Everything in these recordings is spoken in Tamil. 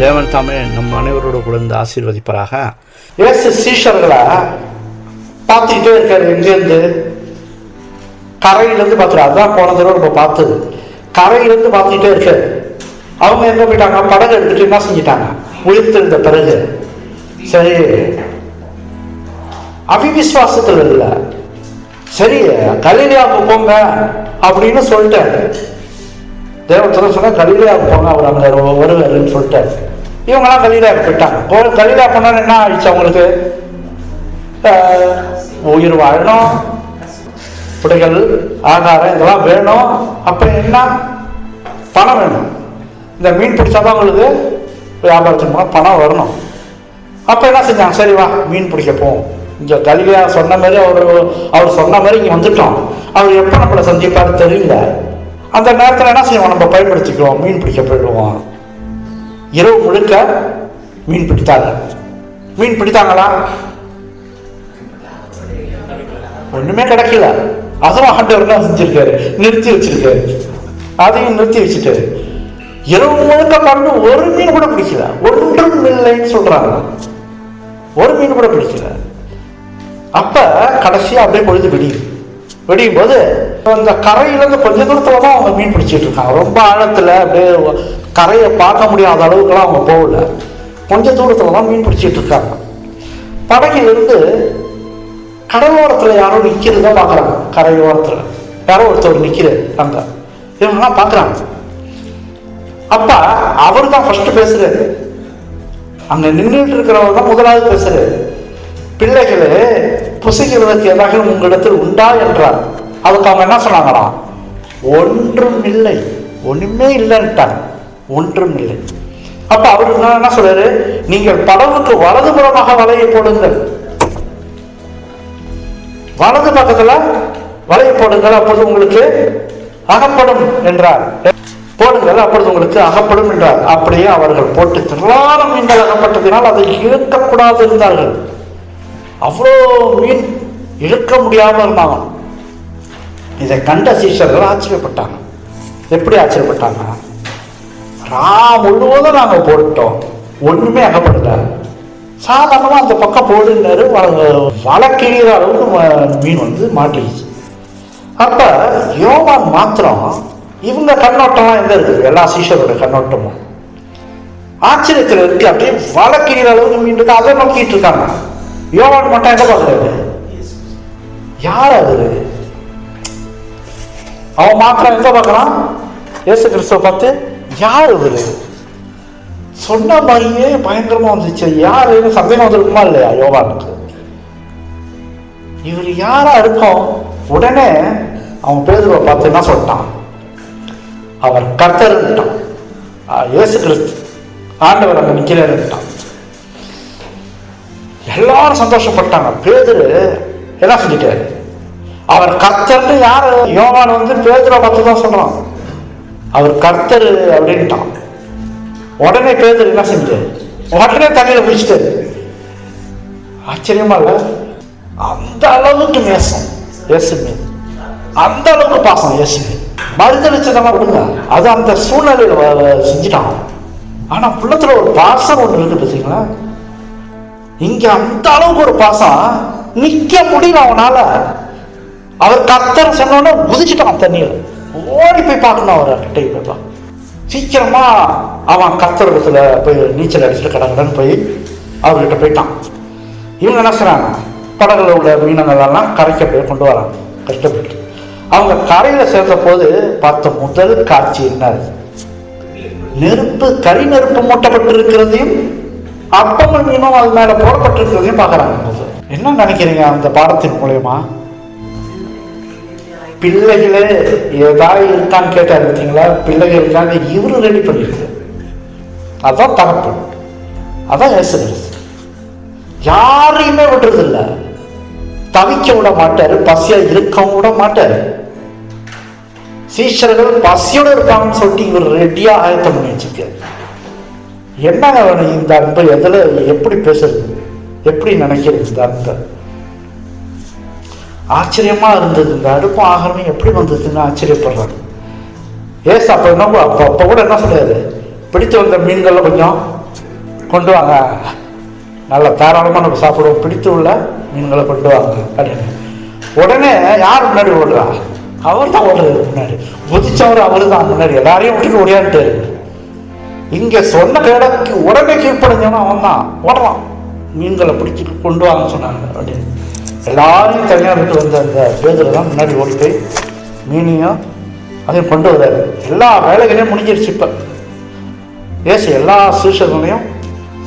தேவன் தாமே நம் அனைவரோடு கூட இருந்து ஆசீர்வதிப்பாராக. இயேசு சீஷர்களை பார்த்துக்கிட்டே இருக்காரு. எங்கேருந்து? கரையிலேருந்து பார்த்துரு. அதுதான் போன தடவை நம்ம பார்த்தது. கரையிலேருந்து பார்த்துக்கிட்டே இருக்காரு. அவங்க எங்கே போயிட்டாங்க? படகு எடுத்துட்டு என்ன செஞ்சிட்டாங்க? உயிர்த்தெழுந்த பிறகு சரி அவிவிசுவாசத்தில் இல்லை, சரி கலிலேயாவுக்கு போங்க அப்படின்னு சொல்லிட்டாரு. தேவத்தில் சொன்னா கலிலேயாவுக்கு போங்க, அவர் அங்கே வருவாருன்னு சொல்லிட்டாரு. இவங்கெல்லாம் கலிலேயாவுக்கு போயிட்டாங்க. கலிலேயா போனாலும் என்ன ஆயிடுச்சு? அவங்களுக்கு உயிர் வாழணும், புடைகள் ஆகாரம் இதெல்லாம் வேணும். அப்புறம் என்ன? பணம் வேணும். இந்த மீன் பிடிச்சாதான் அவங்களுக்கு வியாபாரத்துக்கு போனால் பணம் வரணும். அப்போ என்ன செஞ்சாங்க? சரி வா மீன் பிடிக்க போவோம். இங்கே கலிலேயா சொன்ன மாதிரி அவர் சொன்ன மாதிரி இங்கே வந்துட்டோம். அவர் எப்போ நம்மளை சந்திப்பாரு தெரியல. அந்த நேரத்தில் என்ன செய்வோம்? நம்ம பயன்படுத்திக்குவோம், மீன் பிடிக்க போயிடுவோம். இரவு முழுக்க மீன் பிடித்தாங்க. மீன் பிடித்தாங்களா? ஒண்ணுமே கிடைக்கல. அதுவும் ஆண்டவர் என்ன செஞ்சிருக்காரு? நிறுத்தி வச்சிருக்காரு. அதையும் நிறுத்தி வச்சுட்டாரு. இரவு முழுக்க பாருங்க, ஒரு மீன் கூட பிடிக்கல. ஒன்றும் இல்லைன்னு சொல்றாங்க. ஒரு மீன் கூட பிடிக்கல. அப்ப கடைசியா அப்படியே பொழுது வெடியும் போது அந்த கரையிலேருந்து கொஞ்ச தூரத்துல தான் அவங்க மீன் பிடிச்சிட்டு இருக்காங்க. ரொம்ப ஆழத்துல அப்படியே கரையை பார்க்க முடியாத அளவுக்குலாம் அவங்க போகல. கொஞ்ச தூரத்துல தான் மீன் பிடிச்சிட்டு இருக்காங்க. படகிலிருந்து கடலோரத்துல யாரோ நிக்கிறதா பாக்குறாங்க. கரையோரத்துல யாரோ ஒருத்தர் நிக்கிறாரு அங்க. இவங்கெல்லாம் பாக்குறாங்க. அப்ப அவரு தான் ஃபர்ஸ்ட் பேசுறாரு. அங்க நின்றுட்டு இருக்கிறவர் தான் முதலாவது பேசுறாரு. பிள்ளைகளே, புசிக்கிறதுக்கு ஏதாவது உங்களிடத்தில் உண்டா என்றார். அதுக்கு அவங்க என்ன சொன்னாங்களா? ஒன்றும் இல்லை, ஒண்ணுமே இல்லைன்ட்டாங்க. ஒன்றும் இல்லை. அப்ப அவரு என்ன சொல்றாரு? நீங்கள் படகுக்கு வலதுபுறமாக வலையை போடுங்கள், வலது பக்கத்துல வலையை போடுங்கள், அப்போது உங்களுக்கு அகப்படும் என்றார். போடுங்கள், அப்பொழுது உங்களுக்கு அகப்படும் என்றார். அப்படியே அவர்கள் போட்டு திரளான மீன்கள் அகப்பட்டதினால் அதை இழுக்கக்கூடாது இருந்தார்கள். அவ்வளோ மீன் இழுக்க முடியாம இருந்தாங்க. இதை கண்ட சீஷர்கள் ஆச்சரியப்பட்டாங்க. எப்படி ஆச்சரியப்பட்டாங்க? முழுவதும் நாங்க போட்டோம், ஒண்ணுமே அகப்படல. சாதாரணமா அந்த பக்கம் போடுனாரு, வலை கிழிகிற அளவுக்கு மீன் வந்து மாட்டிடுச்சு. அப்ப யோவான் மாத்திரம், இவங்க கண்ணோட்டம்லாம் எங்க இருக்குது? எல்லா சீஷரோட கண்ணோட்டமும் ஆச்சரியத்தில் இருக்கு. அப்படியே வலை கிழிகிற அளவுக்கு மீன் இருக்கு, அதை நோக்கிட்டு இருக்காங்க. யோவான் மட்டும் என்ன பாக்குறாரு? யார் அது? அவன் மாத்திரம் எங்க பாக்குறான்? இயேசு கிறிஸ்துவ பார்த்து, யார் இவரு? சொன்ன மாதிரியே பயங்கரமா வந்துச்சு. யாருன்னு சந்தேகம் வந்திருக்குமா இல்லையா யோவானுக்கு? இவர் யாரா இருக்கும்? உடனே அவன் பேதுருவை பார்த்து என்ன சொல்லிட்டான்? அவர் கர்த்தர்ன்ட்டான். இயேசு கிறிஸ்து ஆண்டவர் அங்க நிக்கிறாருன்ட்டான். எல்லாரும் சந்தோஷப்பட்டாங்க. பேதுரு என்ன செஞ்சிட்டாரு? அவர் கர்த்தர்னு யாரு? யோவான் வந்து பேதுரை பார்த்து தான் சொல்றான், அவர் கர்த்தர் அப்படின்ட்டான். உடனே பேதுரு என்ன செஞ்சாரு? உடனே தண்ணியில பிடிச்சிட்டாரு. ஆச்சரியமா இல்ல? அந்த அளவுக்கு நேசம் இயேசு மீது, அந்த அளவுக்கு பாசம் இயேசு மீது. மறுதளிச்சதெல்லாம் விடுங்க, அது அந்த சூழ்நிலையில செஞ்சுட்டான். ஆனா உள்ளத்துல ஒரு பாசம் ஒண்ணு இருக்கு பார்த்தீங்களா? இங்க அந்த அளவுக்கு ஒரு பாசம், நிக்க முடியல அவனால. அவர் கர்த்தர் சொன்னோன்னு குதிச்சுட்டான் தண்ணியில. ஓடி போய் பார்க்கணும் அவர் கிட்ட. சீக்கிரமா அவன் கர்த்தரிடத்துல போய் நீச்சல் அடிச்சுட்டு கடகடன்னு போய் அவர்கிட்ட போயிட்டான். இவங்க என்ன செய்றாங்க? படகுல உள்ள மீனங்கள்லாம் கரைக்க போய் கொண்டு வராங்க கஷ்டப்பட்டு. அவங்க கரையில சேர்ந்த போது பார்த்த முதல் காட்சி என்ன? நெருப்பு, கறி நெருப்பு மூட்டப்பட்டு இருக்கிறதையும் அப்பமும் மீனும் அது மேல போடப்பட்டிருக்கிறதையும் பாக்குறாங்க. என்ன நினைக்கிறீங்க அந்த பாடத்தின் மூலமா? பிள்ளைகளே ஏதாவது இருக்கான்னு கேட்டாரு பார்த்தீங்களா? பிள்ளைகள் இருக்காங்க, இவரு ரெடி பண்ணிருக்கு. அதான் தகப்பு, அதான் இயேசு கிறிஸ்து. யாரையுமே விடுறது இல்லை, தவிக்க விட மாட்டாரு, பசியா இருக்கவும் விட மாட்டாரு. சீஷர்கள் பசியோட இருக்காங்கன்னு சொல்லிட்டு இவர் ரெடியா ஆயத்தம் பண்ணி வச்சிருக்காரு. என்னங்க வேணும் இந்த அன்பு? எதுல எப்படி பேசுறது, எப்படி நினைக்கிறது? இந்த அன்பை ஆச்சரியமா இருந்தது. இந்த அடுப்பும் ஆகாரமும் எப்படி வந்ததுன்னு ஆச்சரியப்படுறாங்க. ஏசு அப்ப என்ன அப்ப கூட என்ன சொல்றாரு? பிடித்து வந்த மீன்கள்ல கொஞ்சம் கொண்டு வாங்க, நல்ல தாராளமாக நம்ம சாப்பிடுவோம், பிடித்து உள்ள மீன்களை கொண்டு வாங்க அப்படின்னு. உடனே யார் முன்னாடி ஓடுறா? அவர் தான் ஓடுறது முன்னாடி. குதிச்சவர் அவரு தான் முன்னாடி, எல்லாரையும் விட்டு ஓடியான்ட்டு. இங்க சொன்ன கேடக்கு உடனே கீழ்ப்படைஞ்சவன அவன் தான் ஓடுறான். மீன்களை பிடிச்சி கொண்டு வாங்க சொன்னாங்க அப்படின்னு. எல்லாரையும் தனியாக விட்டு வந்த அந்த பேதுரு தான் முன்னாடி ஓடி போய் மீனையும் அதையும் கொண்டு வர்றாரு. எல்லா வேலைகளையும் முடிஞ்சிருச்சு. இப்போ ஏசு எல்லா சீஷர்களையும்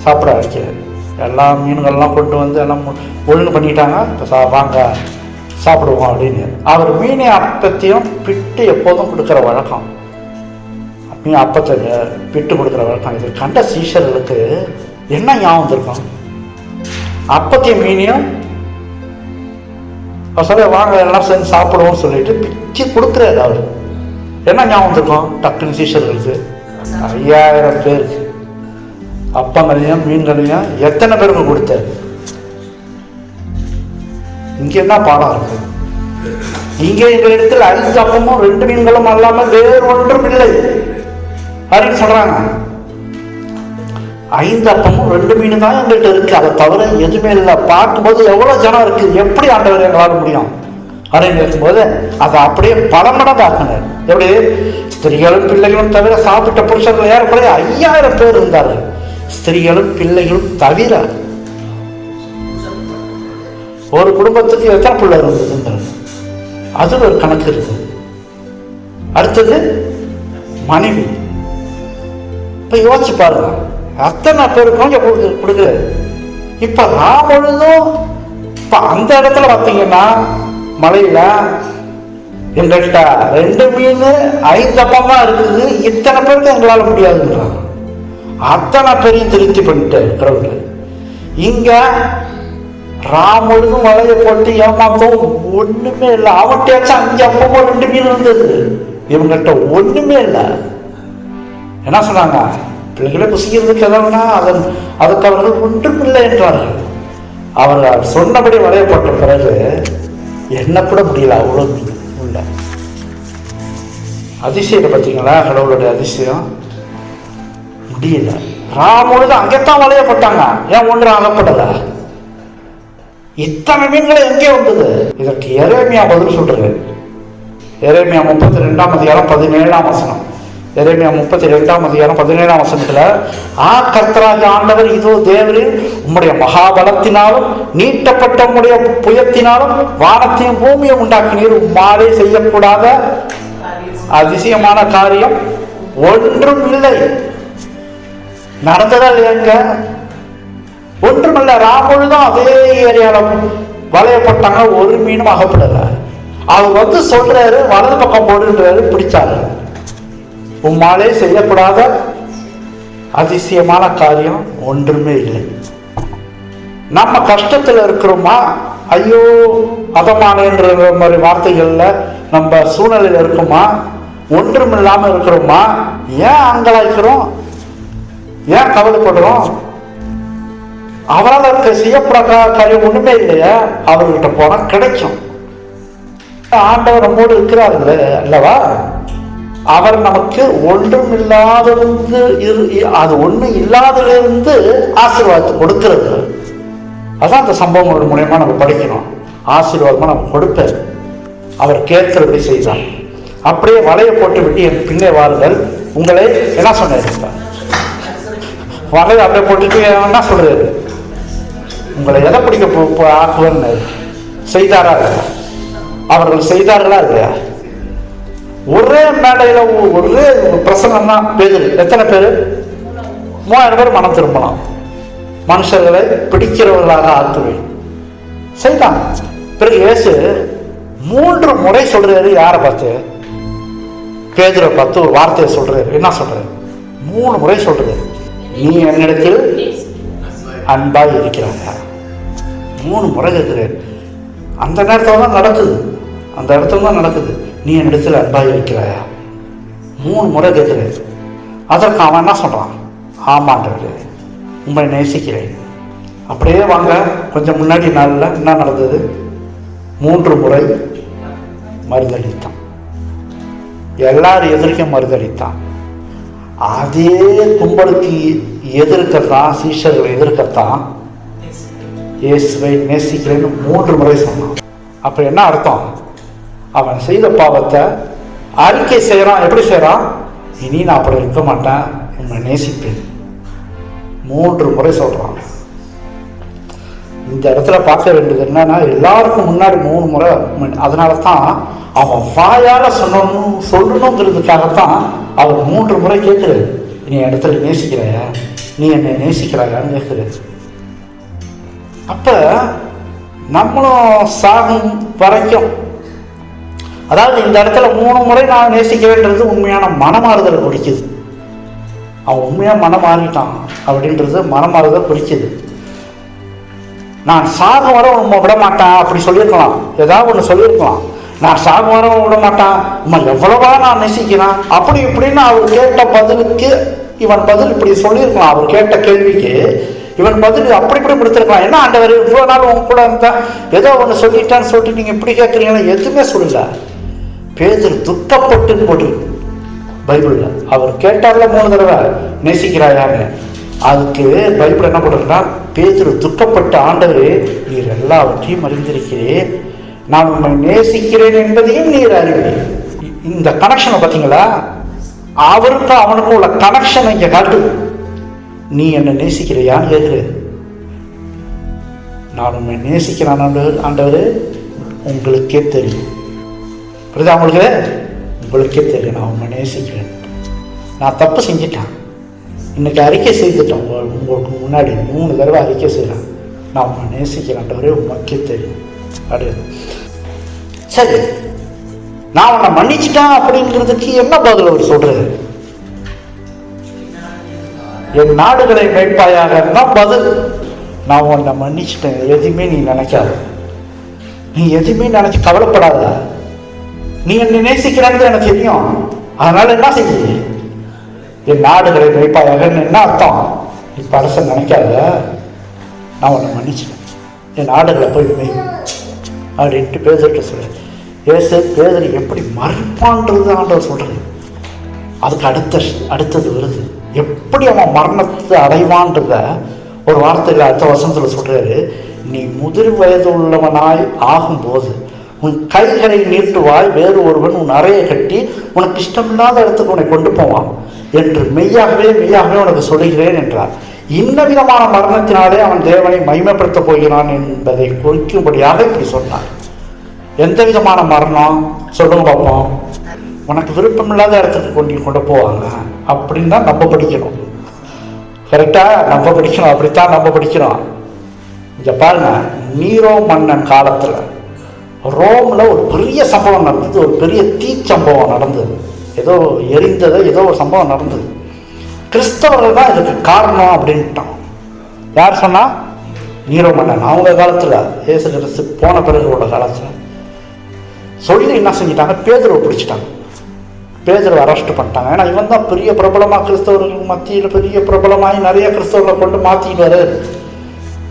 சாப்பிட அடிக்கிறார். எல்லா மீன்கள்லாம் கொண்டு வந்து எல்லாம் ஒழுங்கு பண்ணிட்டாங்க. இப்போ வாங்க சாப்பிடுவோம் அப்படின்னு. அவர் மீனை அப்பத்தையும் பிட்டு எப்போதும் கொடுக்குற வழக்கம். மீன் அப்பத்தை பிட்டு கொடுக்குற வழக்கம். இது கண்ட சீஷர்களுக்கு என்ன ஞாபகம் வந்திருக்கும்? அப்பத்தையும் மீனையும் சொல்ல வாங்க எல்லாம் சேர்ந்து சாப்பிடுவோம் சொல்லிட்டு பிச்சு கொடுக்குறாரு. அவர் என்ன ஞாபகம் வந்திருக்கும் டக்குன்னு சீஷர்களுக்கு? 5000 பேருக்கு அப்பங்களையும் மீன்களையும் எத்தனை பேருக்கு கொடுத்தாரு? இங்க என்ன பாடம் இருக்கு? இங்க எங்களிடத்தில் 5 அப்பமும் 2 மீன்களும் அல்லாமல் வேறு ஒன்றும் இல்லை அப்படின்னு சொல்றாங்க. 5 அப்பமும் 2 மீன் தான் எங்கள்கிட்ட இருக்கு, அதை தவிர எதுவுமே இல்லை. பார்க்கும்போது எவ்வளவு ஜனம் இருக்கு, எப்படி ஆண்டவர் எங்களால் முடியும் அப்படின்னு இருக்கும்போது அதை அப்படியே பல மடங்காக்குனார். எப்படி? ஸ்திரீகளும் பிள்ளைகளும் தவிர சாப்பிட்ட புருஷர்கள் ஏறக்குறைய 5000 பேர் இருந்தார்கள். ஸ்திரீகளும் பிள்ளைகளும் தவிர. ஒரு குடும்பத்துக்கு எத்தனை பிள்ளை இருந்தது? அது ஒரு கணக்கு இருக்கு. அடுத்தது மனைவி. இப்ப யோசிச்சு பாருங்க, அத்தனை பேருக்கும் கொடுக்குறாரு. இப்ப நான் பொழுதும் இப்ப அந்த இடத்துல பார்த்தீங்கன்னா மலையில எங்கள்கிட்ட 2 மீன் 5 அப்பம் தான் இருக்குது, இத்தனை பேருக்கு எங்களால முடியாதுன்றாங்க. அத்தனை பேரையும் திருப்தி பண்ணிட்டு இருக்கிறவங்க. இங்க ராமுழுதும் மலையை போட்டு ஏமாத்தம் ஒண்ணுமே இல்லை. அவன்கிட்ட 5 அப்பமோ 2 மீன் இருந்தது, இவங்கள்ட்ட ஒண்ணுமே இல்லை. என்ன சொன்னாங்க? பிள்ளைகளை புசிக்கிறதுக்கு எதனா அதுக்கு அவர்கள் ஒன்றும் இல்லை என்றார்கள். அவர்கள் சொன்னபடி வரையப்பட்ட பிறகு என்ன கூட முடியல, அவ்வளவு உள்ள அதிசயத்தை பார்த்தீங்களா? கடவுளுடைய அதிசயம் முடியல. ராமுழுது அங்கேத்தான் வளையப்பட்டாங்க, ஏன் ஒன்று அகப்படல? இத்தனை மீன்களை எங்கே வந்தது? இதற்கு எரேமியா பதில் சொல்றது. எரேமியா 32ஆம் அதிகாரம் 17ஆம் வசனம். எரேமியா 32ஆம் அதிகாரம் 17ஆம் வசனத்துல, கர்த்தராகிய ஆண்டவர் இதோ தேவரின் உம்முடைய மகாபலத்தினாலும் நீட்டப்பட்ட உம்முடைய புயத்தினாலும் வானத்தையும் பூமியை உண்டாக்கினீர். உம்மாலே செய்யக்கூடாத அதிசயமான காரியம் ஒன்றும் இல்லை. நடந்ததால் எங்க? ஒன்றுமில்ல. ராமுழுதும் அதே ஏரியால வளையப்பட்டாங்க, ஒரு மீனும் அகப்படல. அவர் வந்து சொல்றாரு, வலது பக்கம் போடுன்றாரு, பிடிச்சாரு. உம்மாலே செய்யக்கூடாத அதிசயமான காரியம் ஒன்றுமே இல்லை. நம்ம கஷ்டத்துல இருக்கிறோமா, ஐயோ அதமானன்ற மாதிரி வார்த்தைகள்ல நம்ம சூழ்நிலையில இருக்குமா, ஒன்றும் இல்லாம இருக்கிறோமா, ஏன் அங்கலாய்க்கிறோம், ஏன் கவலைப்படுறோம்? அவரால் இருக்க செய்யப்படாத காரியம் ஒண்ணுமே இல்லையா? அவர்கிட்ட போனா கிடைக்கும். ஆண்டவர் நம்மோடு இருக்கிறார்களே அல்லவா? அவர் நமக்கு ஒன்றும் இல்லாதிருந்து அது ஒண்ணு இல்லாதிலிருந்து ஆசீர்வாதத்தை கொடுக்கிறது. அதான் அந்த சம்பவங்களோட மூலமா நம்ம படிக்கணும். ஆசீர்வாதமா நம்ம கொடுப்பார். அவர் கேட்கிறபடி செய்தார். அப்படியே வலையை போட்டு விட்டு என் பின்னே வாருங்கள், உங்களை என்ன சொன்ன வலையை அப்படியே போட்டுட்டு என்ன சொல்றாரு? உங்களை எதை பிடிக்க ஆக்குவன்னு செய்தாரா? அவர்கள் செய்தார்களா இல்லையா? ஒரே மேடையில ஒரே பிரசங்கம் தான். பேரு எத்தனை பேரு? 3000 பேர் மனம் திரும்பலாம். மனுஷர்களை பிடிக்கிறவர்களாக ஆக்குவேன் செய்தான். பிறகு இயேசு 3 முறை சொல்றாரு. யாரை பார்த்து? பேதுரை பார்த்து ஒரு வார்த்தையை சொல்றாரு. என்ன சொல்றாரு? 3 முறை சொல்றாரு, நீ என்னிடத்தில் அன்பாய் இருக்கிறாயா? 3 முறை கேட்கிறாரு. அந்த நேரத்தில் தான் நடக்குது, அந்த இடத்துல தான் நடக்குது. நீ என்னிடத்தில் அன்பாய் இருக்கிறாயா? 3 முறை கேட்கிறாரு. அதற்கு அவன் என்ன சொல்றான்? ஆமான்றது, உங்களை நேசிக்கிறேன். அப்படியே வாங்க, கொஞ்சம் முன்னாடி நாளில் என்ன நடந்தது? 3 முறை மறுதளித்தான். எல்லாரும் எதிர்க்க மறுதளித்தான். அதே கும்பலுக்கு எதிர்க்கத்தான், சீஷர்களை எதிர்க்கத்தான் இயேசுவை நேசிக்கிறேன்னு 3 முறை சொன்னான். அப்ப என்ன அர்த்தம்? அவன் செய்த பாவத்தை அறிக்கை செய்யறான். எப்படி செய்யறான்? இனி நான் அப்படி இருக்க மாட்டேன், உன்னை நேசிப்பேன் 3 முறை சொல்றான். இந்த இடத்துல பார்க்க வேண்டியது என்னன்னா, எல்லாருக்கும் முன்னாடி 3 முறை. அதனால தான் அவன் வாயால சொல்லணுங்கிறதுக்காகத்தான் அவன் 3 முறை கேட்குறது. நீ இடத்துல நேசிக்கிறாயா, நீ என்னை நேசிக்கிறாயான்னு கேட்குறது. அப்ப நம்மளும் சாகும் வரைக்கும், அதாவது இந்த இடத்துல 3 முறை நான் நேசிக்கிறேன்றது உண்மையான மனமாறுதலை குறிக்குது. அவன் உண்மையா மனம் மாறிட்டான் அப்படின்றது மனமாறுதல் குறிக்குது. நான் சாக வர உண்மை விட மாட்டேன் அப்படி சொல்லியிருக்கலாம், ஏதாவது ஒன்று சொல்லியிருக்கலாம். நான் சாக வர விட மாட்டேன், உண்மை எவ்வளவா நான் நேசிக்கிறான் அப்படி இப்படின்னு அவர் கேட்ட பதிலுக்கு இவன் பதில் இப்படி சொல்லியிருக்கலாம். அவர் கேட்ட கேள்விக்கு இவன் பதில் அப்படி இப்படி கொடுத்துருக்கலாம். என்ன ஆண்டவர் இவ்வளோ நாள் உங்க கூட இருந்தா ஏதோ ஒன்று சொல்லிட்டான்னு சொல்லிட்டு நீங்க இப்படி கேட்குறீங்கன்னா எதுவுமே சொல்லல. பேதுரு துக்கப்பட்டு போட்டு பைபிள்ல அவர் கேட்டார்ல 3 தடவை நேசிக்கிறாயான்னு. அதுக்கு பைபிள் என்ன போட்டிருக்கா? பேதுரு துக்கப்பட்ட, ஆண்டவரே நீர் எல்லாவற்றையும் அறிந்திருக்கிறேன், நான் உண்மை நேசிக்கிறேன் என்பதையும் நீர் அறிவீர். இந்த கனெக்ஷனை பார்த்தீங்களா? அவருக்கும் அவனுக்கும் உள்ள கனெக்ஷன் இங்க காட்டுது. நீ என்ன நேசிக்கிறையான்னு கேட்குற. நான் உண்மை நேசிக்கிறேன் ஆண்டவர், உங்களுக்கே தெரியும். புரியுதா உங்களுக்கு? உங்களுக்கே தெரியும் நான் உண்மை நேசிக்கிறேன். நான் தப்பு செஞ்சிட்டேன், இன்னைக்கு அறிக்கை செய்துட்டோம். உங்களுக்கு முன்னாடி 3 தடவை அறிக்கை செய்கிறேன், நான் உண்மை நேசிக்கிறேன்டவரே, உங்களுக்கே தெரியும் அப்படின்னு. சரி, நான் உன்னை மன்னிச்சிட்டேன் அப்படிங்கிறதுக்கு என்ன பதில் அவர் சொல்றது? என் நாடுகளை மேய்ப்பாயாக தான் பதில். நான் உன்னை மன்னிச்சிட்டேன், எதுவுமே நீ நினைக்காத, நீ எதுவுமே நினைச்சு கவலைப்படாத, நீ என்னை நேசிக்கிறான்னு எனக்கு தெரியும், அதனால என்ன செய்ய, என் நாடுகளை மேய்ப்பாயாக என்ன அர்த்தம்? நீ பரச நினைக்காத, நான் உன்னை மன்னிச்சிட்டேன், என் நாடுகளை போய் மெய் அப்படின்ட்டு பேதுருட்ட சொல்ல. ஏசு பேதுரு எப்படி மறைப்பான்றது ஆண்டவர் சொல்றது. அதுக்கு அடுத்தது வருது, எப்படி அவன் மரணத்தை அடைவான்றத ஒரு வார்த்தையில் அடுத்த வசனத்தில் சொல்றாரு. நீ முதிர் வயது உள்ளவனாய் ஆகும்போது உன் கைகளை நீட்டுவாய், வேறு ஒருவன் உன் அறையை கட்டி உனக்கு இஷ்டமில்லாத இடத்துக்கு உன்னை கொண்டு போவான் என்று மெய்யாகவே மெய்யாகவே உனக்கு சொல்லுகிறேன் என்றார். இன்ன விதமான மரணத்தினாலே அவன் தேவனை மகிமைப்படுத்தப் போகிறான் என்பதை குறிக்கும்படியாக இப்படி சொன்னார். எந்த விதமான மரணம் சொல்லுங்க பார்ப்போம்? உனக்கு விருப்பம் இல்லாத இடத்துக்கு கொண்டு போவாங்க அப்படின்னு தான் நம்ம படிக்கணும். கரெக்டா நம்ம படிக்கணும், அப்படித்தான் நம்ம படிக்கிறோம். இங்க பாருங்க, நீரோ மன்னன் காலத்துல ரோம்ல ஒரு பெரிய சம்பவம் நடந்தது, ஒரு பெரிய தீச்சம்பவம் நடந்தது, ஏதோ எரிந்தது, ஏதோ ஒரு சம்பவம் நடந்தது. கிறிஸ்தவர்கள் தான் இதுக்கு காரணம் அப்படின்ட்டான். யார் சொன்னா? நீரோ மன்னன். அவங்க காலத்துல, இயேசு கிறிஸ்து போன பிறகு உள்ள காலத்துல சொல்லி என்ன செஞ்சிட்டாங்க? பேதுருவை பிடிச்சிட்டாங்க, பேதுருவை அரெஸ்ட் பண்ணிட்டாங்க. ஏன்னா இவன் தான் பெரிய பிரபலமா கிறிஸ்தவர்கள் மத்தியில் பெரிய பிரபலமாகி நிறைய கிறிஸ்தவர்களை கொண்டு மாத்திடுவாரு.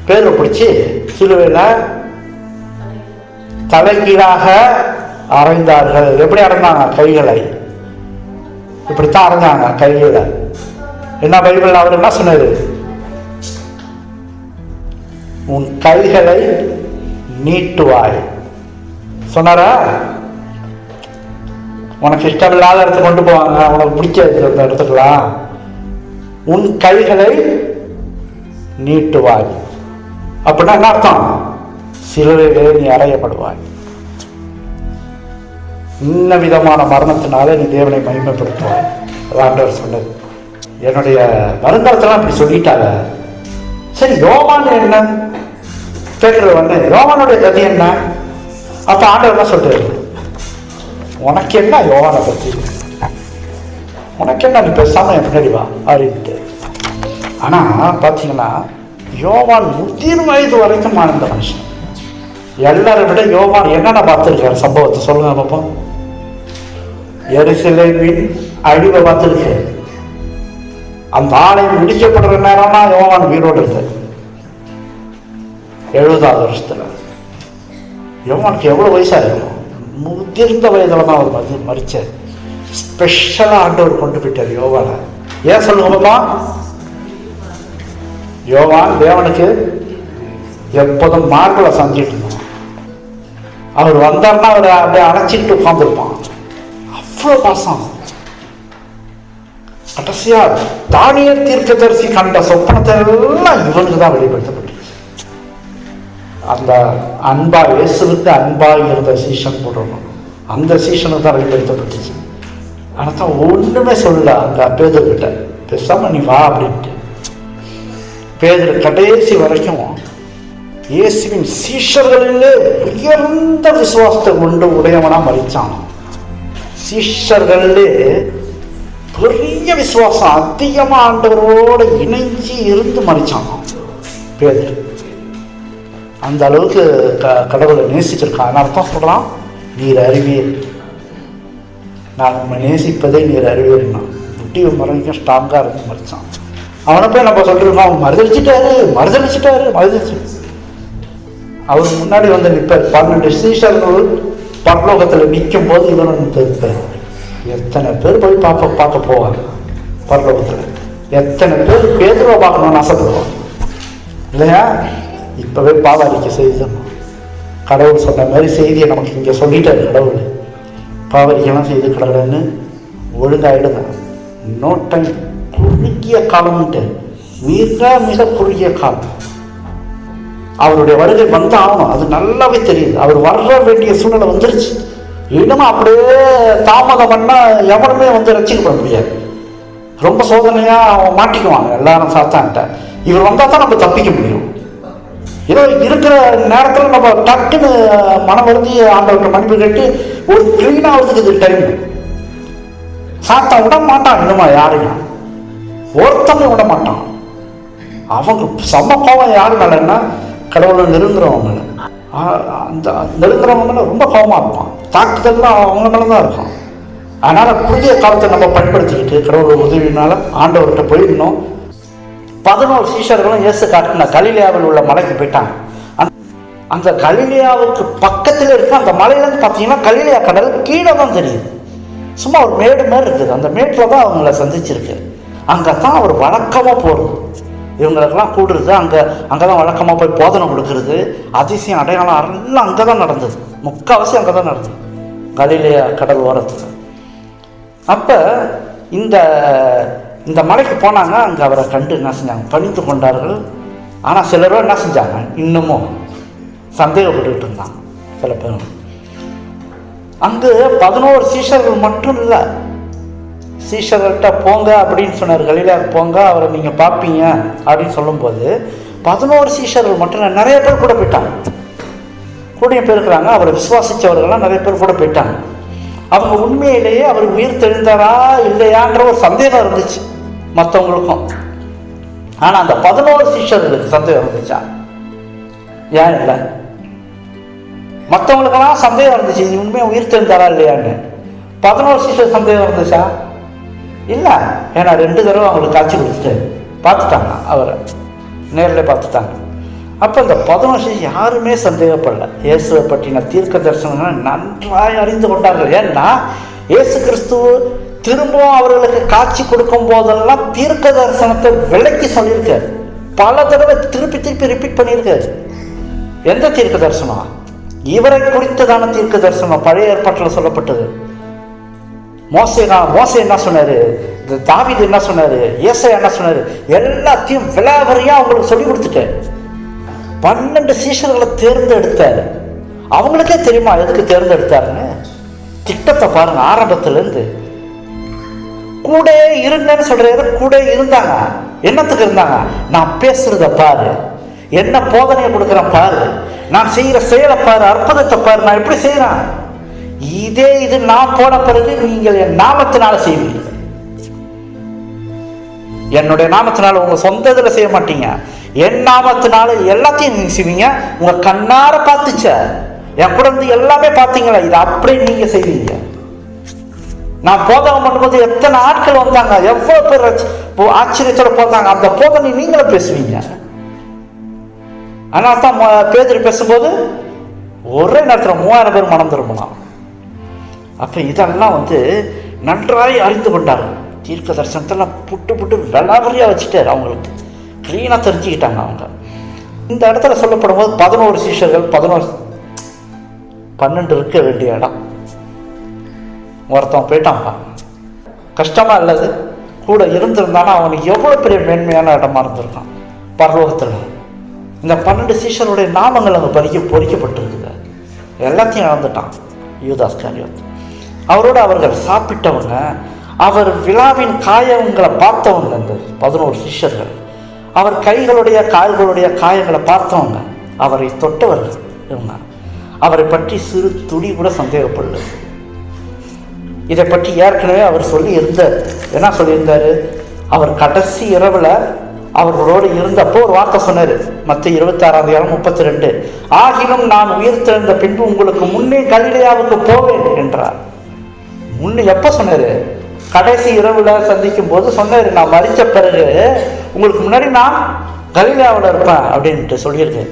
பேதுருவை பிடிச்சி சிலுவையில தலைகீழாக அறைந்தார்கள். எப்படி அறைந்தாங்க? கைகளை இப்படித்தான் அறைஞ்சாங்க, கைகளை. என்ன பைபிள் அவர் என்ன சொன்னாரு? உன் கைகளை நீட்டுவாய் சொன்னாரா? உனக்கு இஷ்டம் இல்லாத இடத்துக்கு கொண்டு போவாங்க, உனக்கு பிடிக்காது அந்த இடத்துக்குலாம். உன் கைகளை நீட்டுவாய் அப்படின்னா என்ன அர்த்தம்? சிலுவையிலே நீ அறையப்படுவாய். இன்ன விதமான மரணத்தினால நீ தேவனை மகிமைப்படுத்துவாய். ஆண்டவர் சொன்னது. என்னுடைய வருங்காலத்தெல்லாம் இப்படி சொல்லிட்டாங்க. சரி, யோவான் என்ன கேட்கறது வந்து யோவானுடைய கதை என்ன? அப்ப ஆண்டவர் தான் சொல்றாரு, உனக்கு என்ன யோவானை பத்தி, உனக்கு என்ன, நீ பேசாம என் பின்னாடி வா அப்படின்ட்டு. ஆனா பாத்தீங்கன்னா யோவான் முதிர் வயது வரைக்கும் வாழ்ந்த மனுஷன். எல்லாரை விட யோவான் என்னென்ன பார்த்துருக்காரு சம்பவத்தை சொல்லுங்க பார்ப்போம். எருசலேமின் அழிவை பார்த்துருக்காரு. அந்த ஆலயம் முடிக்கப்படுற நேரம்னா யோவான் உயிரோடு இருந்தார். 70வது வருஷத்துல. யோவானுக்கு எவ்வளவு வயசா இருக்கும்? முதிர்ந்த வயதுல தான் அவர் மறிச்சார். ஸ்பெஷலா ஆண்டவர் கொண்டு போயிட்டார் யோவானை. ஏன் சொல்லுங்க பாப்பா? யோவான் தேவனுக்கு எப்போதும் மார்புல சந்திட்டு இருந்தான். அவர் வந்தார்னா அவரை அப்படியே அணைச்சிக்கிட்டு உட்கார்ந்துருப்பான். அவ்வளோ பாசம். கடைசியா தானியேல் தீர்க்கதரிசி கண்ட சொப்பனத்தை எல்லாம் இவனுக்கு தான் வெளிப்படுத்தப்பட்டுச்சு. அந்த அன்பா, இயேசுவுக்கு அன்பா இருந்த சீசன் போடுறோம், அந்த சீசனுக்கு தான் வெளிப்படுத்தப்பட்டுச்சு. ஆனால் தான் ஒண்ணுமே சொல்லல அந்த பேதுருக்கிட்ட, பேசாம நீ வா அப்படின்ட்டு. பேதுரு கடைசி வரைக்கும் இயேசுவின் சீஷர்களிலே உயர்ந்த விசுவாசத்தை கொண்டு உடையவனா மறிச்சான். சீஷர்களிலே பெரிய விசுவாசம், அதிகமா ஆண்டவரோட இணைஞ்சி இருந்து மறிச்சான் பேதுரு. அந்த அளவுக்கு கடவுளை நேசிச்சிருக்கான். அர்த்தம் சொல்லலாம், நீர் அறிவீர், நான் உண்மை நேசிப்பதே நீர் அறிவீர்னா. முட்டி மறைக்கும் ஸ்ட்ராங்கா இருந்து மறிச்சான். அவனை போய் நம்ம சொல்லிருக்கோம், அவன் மறுதளிச்சிட்டாரு. அவர் முன்னாடி வந்து நிற்பார். 12 சீஷர்கள் பரலோகத்தில் நிற்கும் போது இவன் இருப்பார். எத்தனை பேர் போய் பார்க்க போவாங்க பரலோகத்தில்? எத்தனை பேர் பேதுருவை பார்க்கணும்னு ஆசைப்படுவாங்க இல்லையா? இப்பவே பாவ அறிக்கை செய்திடணும். கடவுள் சொன்ன மாதிரி செய்தியை நமக்கு இங்கே சொல்லிட்டாரு கடவுள். பாவரிக்கைலாம் செய்து கடவுள்னு ஒழுங்காயிடுங்க. நோ டைம், குறுகிய காலம்ட்டு, மிக குறுகிய காலம். அவருடைய வருகை வந்து ஆகணும், அது நல்லாவே தெரியுது. அவர் வர வேண்டிய சூழ்நிலை வந்துருச்சு. இன்னும் அப்படியே தாமதம் பண்ணா எவனுமே வந்து ரசிக்கப்பட முடியாது. ரொம்ப சோதனையா அவன் மாட்டிக்குவாங்க எல்லாரும் சாத்தான்ட்ட. இவர் வந்தா தான் நம்ம தப்பிக்க முடியும். ஏதோ இருக்கிற நேரத்தில் நம்ம டக்குன்னு மனம் வருந்தி ஆண்டவர்கிட்ட மன்னிப்பு கேட்டு ஒரு கிளீன் ஆகுறதுக்கு இது டைம். சாத்தா விட மாட்டான், இன்னுமா யாரையும் ஒருத்தனை விட மாட்டான். அவங்க செம்ம கோவம் யாரு மேலன்னா கடவுளை நெருங்குறவங்க மேல. அந்த நெருங்குறவங்க மேல ரொம்ப கோபமா இருப்பான். தாக்குதல்லாம் அவங்க மேலதான் இருக்கும். அதனால குறுகிய காலத்தை நம்ம பயன்படுத்திக்கிட்டு கடவுளோட உதவினால ஆண்டவர்கிட்ட போயிடணும். 11 சீஷர்களும் இயேசு காட்டின கலிலேயாவில் உள்ள மலைக்கு போயிட்டாங்க. அந்த கலிலேயாவுக்கு பக்கத்தில் இருக்க அந்த மலையிலேருந்து பார்த்தீங்கன்னா கலிலேயா கடல் கீழே தான் தெரியுது. சும்மா ஒரு மேடு மாதிரி இருக்குது. அந்த மேட்டில் தான் அவங்கள சந்திச்சிருக்கு. அங்கே தான் அவர் வழக்கமாக போகிறது, இவங்களுக்கெல்லாம் கூடுறது. அங்கே தான் வழக்கமாக போய் போதனை கொடுக்கறது, அதிசயம் அடையாளம் எல்லாம் அங்கே தான் நடந்தது. முக்கால்வாசி அங்கே தான் நடந்தது, கலிலேயா கடல் ஓரத்தில். அப்போ இந்த மலைக்கு போனாங்க. அங்கே அவரை கண்டு என்ன செஞ்சாங்க? பணிந்து கொண்டார்கள். ஆனால் சிலரும் என்ன செஞ்சாங்க? இன்னமும் சந்தேகப்பட்டுக்கிட்டு இருந்தாங்க சில பேர். அங்கு 11 சீஷர்கள் மட்டும் இல்லை, சீஷர்கள்ட்ட போங்க அப்படின்னு சொன்னார். கலிலேயாவுக்கு போங்க, அவரை நீங்கள் பார்ப்பீங்க அப்படின்னு சொல்லும்போது 11 சீஷர்கள் மட்டும் இல்லை, நிறைய பேர் கூட போயிட்டாங்க. கூடிய பேர் இருக்கிறாங்க. அவரை விசுவாசித்தவர்கள்லாம் நிறைய பேர் கூட போயிட்டாங்க. அவங்க உண்மையிலேயே அவர் உயிர் தெழுந்தாரா இல்லையான்ற ஒரு சந்தேகம் இருந்துச்சு மற்றவங்களுக்கும். ஆனால் அந்த 11 சீஷர்களுக்கு சந்தேகம் இருந்துச்சா? ஏன் இல்லை? மற்றவங்களுக்கெல்லாம் சந்தேகம் இருந்துச்சு, இது உண்மையாக உயிர் தெழுந்தாரா இல்லையான்னு. 11 சீஷர் சந்தேகம் இருந்துச்சா? இல்லை. ஏன்னா 2 தடவை அவங்களுக்கு காட்சி கொடுத்துட்டு பார்த்துட்டாங்க, அவரை நேரில் பார்த்துட்டாங்க. அப்போ இந்த 11 சீஷர் யாருமே சந்தேகப்படல. இயேசுவை பற்றின தீர்க்க தரிசனங்களை நன்றாய் அறிந்து கொண்டார்கள். ஏன்னா இயேசு கிறிஸ்துவ திரும்பவும் அவர்களுக்கு காட்சி கொடுக்கும் போதெல்லாம் தீர்க்க தரிசனத்தை விளக்கி சொல்லியிருக்காரு. பல தடவை திருப்பி ரிப்பீட் பண்ணியிருக்காரு. எந்த தீர்க்க தரிசனம்? இவரை குறித்ததான தீர்க்க தரிசனம் பழைய ஏற்பாட்டில் சொல்லப்பட்டது. மோசே என்ன சொன்னாரு, தாவீது என்ன சொன்னாரு, ஏசாயா என்ன சொன்னாரு, எல்லாத்தையும் விலாவரியா அவங்களுக்கு சொல்லி கொடுத்துட்டாரு. 12 சீஷர்களை தேர்ந்தெடுத்தாரு. அவங்களுக்கே தெரியுமா எதுக்கு தேர்ந்தெடுத்தாருன்னு? திட்டத்தை பாருங்க. ஆரம்பத்துல இருந்து கூட இருந்தேன்னு சொல்றாரு. கூட இருந்தாங்க. என்னத்துக்கு இருந்தாங்க? நான் பேசுறத பாரு, என்ன போதனையை கொடுக்குறேன் பாரு, நான் செய்யற செயலை பாரு, அற்புதத்தை பாரு, நான் எப்படி செய்யறேன். இது நான் போன பிறகு நீங்கள் என் நாமத்தினால செய்வீர்கள். என்னுடைய நாமத்தினால உங்க சொந்த இதுல செய்ய மாட்டீங்க, என் நாமத்தினால எல்லாத்தையும் நீங்க செய்வீங்க. உங்க கண்ணார பார்த்துச்ச, என் கூட இருந்து எல்லாமே பார்த்தீங்களா, இதை அப்படியே நீங்க செய்வீங்க. நான் போதனை பண்ணும்போது எத்தனை ஆட்கள் வந்தாங்க, எவ்வளவு பேர் ஆச்சரியத்தோட போதாங்க. அந்த போதனை நீங்களும் பேசுவீங்க. அதனால தான் பேதுரு பேசும்போது ஒரே நேரத்தில் 3000 பேர் மனம் திரும்பலாம். அப்ப இதெல்லாம் நன்றாய் அறிந்து கொண்டார்கள். தீர்க்க தரிசனத்தெல்லாம் புட்டு வெள்ளாவரியாக வச்சுட்டார். அவங்களுக்கு க்ளீனாக தெரிஞ்சுக்கிட்டாங்க அவங்க. இந்த இடத்துல சொல்லப்படும் போது 11 சீஷர்கள் 12 இருக்க வேண்டிய இடம் ஒருத்தன் போயிட்டான்ப்பா. கஷ்டமா இல்லது? கூட இருந்திருந்தானா அவனுக்கு எவ்வளோ பெரிய மேன்மையான இடமா இருந்திருக்கான் பரலோகத்தில். இந்த 12 சீஷருடைய நாமங்கள் அங்கே பொறிக்கப்பட்டிருக்குது. எல்லாத்தையும் இழந்துட்டான் யூதாஸ் காரியோத். அவரோடு அவர்கள் சாப்பிட்டவங்க, அவர் விழாவின் காயங்களை பார்த்தவங்க இந்த 11 சீஷர்கள். அவர் கைகளுடைய கால்களுடைய காயங்களை பார்த்தவங்க, அவரை தொட்டவர்கள் இவங்க. அவரை பற்றி சிறு துளி கூட சந்தேகப்படல. இதை பற்றி ஏற்கனவே அவர் சொல்லி இருந்தார். என்ன சொல்லியிருந்தாரு? அவர் கடைசி இரவில் அவர்களோடு இருந்தப்போ ஒரு வார்த்தை சொன்னார். மத்திய 26:32, ஆகிலும் நான் உயிர் தெழுந்த பின்பு உங்களுக்கு முன்னே கலிலேயாவுக்கு போவேன் என்றார். முன்னே எப்போ சொன்னார்? கடைசி இரவுல சந்திக்கும் போது சொன்னார், நான் மரித்த பிறகு உங்களுக்கு முன்னாடி நான் கலிலேயாவில் இருப்பேன் அப்படின்ட்டு சொல்லியிருக்கேன்.